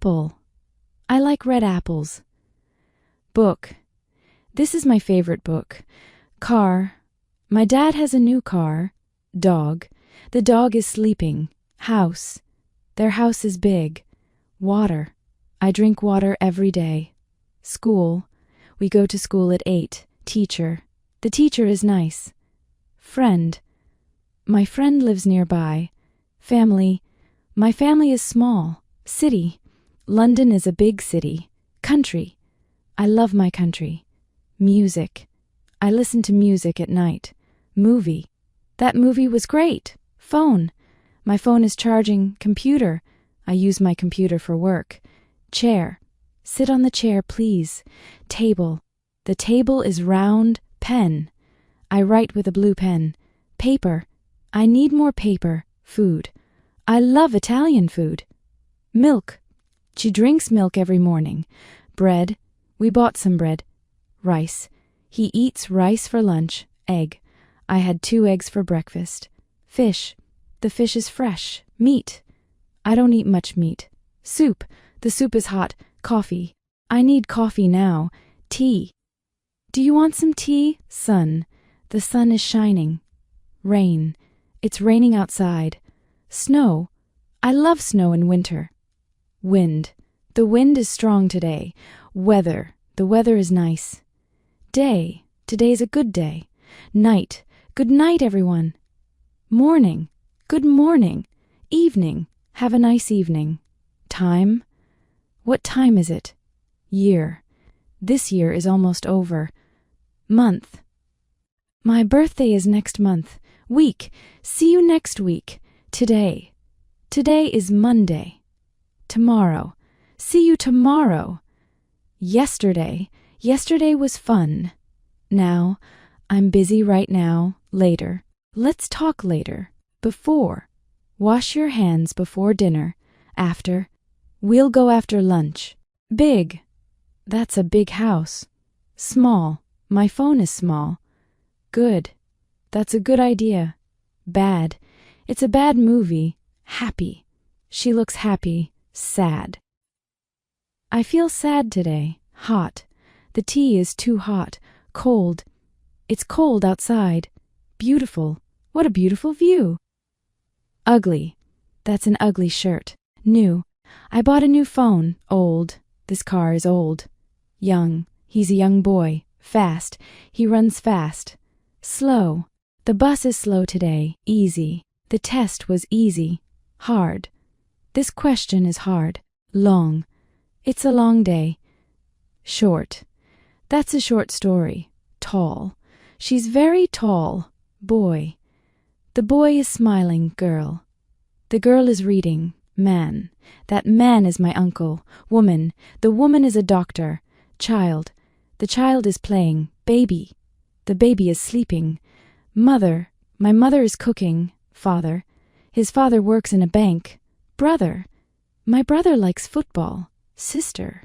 apple. I like red apples. Book. This is my favorite book. Car. My dad has a new car. Dog. The dog is sleeping. House. Their house is big. Water. I drink water every day. School. We go to school at 8. Teacher. The teacher is nice. Friend. My friend lives nearby. Family. My family is small. City. London is a big city. Country. I love my country. Music. I listen to music at night. Movie. That movie was great. Phone. My phone is charging. Computer. I use my computer for work. Chair. Sit on the chair, please. Table. The table is round. Pen. I write with a blue pen. Paper. I need more paper. Food. I love Italian food. Milk. She drinks milk every morning. Bread. We bought some bread. Rice. He eats rice for lunch. Egg. I had 2 eggs for breakfast. Fish. The fish is fresh. Meat. I don't eat much meat. Soup. The soup is hot. Coffee. I need coffee now. Tea. Do you want some tea? Sun. The sun is shining. Rain. It's raining outside. Snow. I love snow in winter. Wind. The wind is strong today. Weather. The weather is nice. Day. Today's a good day. Night. Good night, everyone. Morning. Good morning. Evening. Have a nice evening. Time. What time is it? Year. This year is almost over. Month. My birthday is next month. Week. See you next week. Today. Today is Monday. Tomorrow. See you tomorrow. Yesterday. Yesterday was fun. Now. I'm busy right now. Later. Let's talk later. Before. Wash your hands before dinner. After. We'll go after lunch. Big. That's a big house. Small. My phone is small. Good. That's a good idea. Bad. It's a bad movie. Happy. She looks happy. Sad. I feel sad today. Hot. The tea is too hot. Cold. It's cold outside. Beautiful. What a beautiful view. Ugly. That's an ugly shirt. New. I bought a new phone. Old. This car is old. Young. He's a young boy. Fast. He runs fast. Slow. The bus is slow today. Easy. The test was easy. Hard. This question is hard. Long. It's a long day. Short. That's a short story. Tall. She's very tall. Boy. The boy is smiling. Girl. The girl is reading. Man. That man is my uncle. Woman. The woman is a doctor. Child. The child is playing. Baby. The baby is sleeping. Mother. My mother is cooking. Father. His father works in a bank. Brother. My brother likes football. Sister.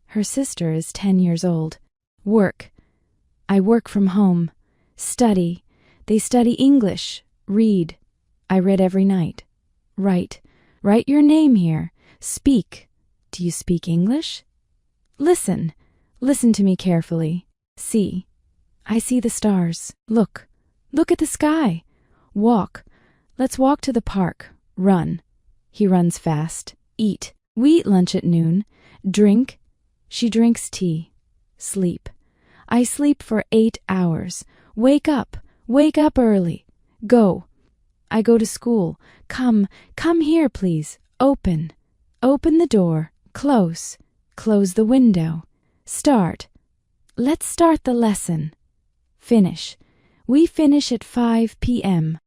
Her sister is 10 years old. Work. I work from home. Study. They study English. Read. I read every night. Write. Write your name here. Speak. Do you speak English? Listen. Listen to me carefully. See. I see the stars. Look. Look at the sky. Walk. Let's walk to the park. Run. He runs fast. Eat. We eat lunch at noon. Drink. She drinks tea. Sleep. I sleep for 8 hours. Wake up. Wake up early. Go. I go to school. Come. Come here, please. Open. Open the door. Close. Close the window. Start. Let's start the lesson. Finish. We finish at 5 p.m.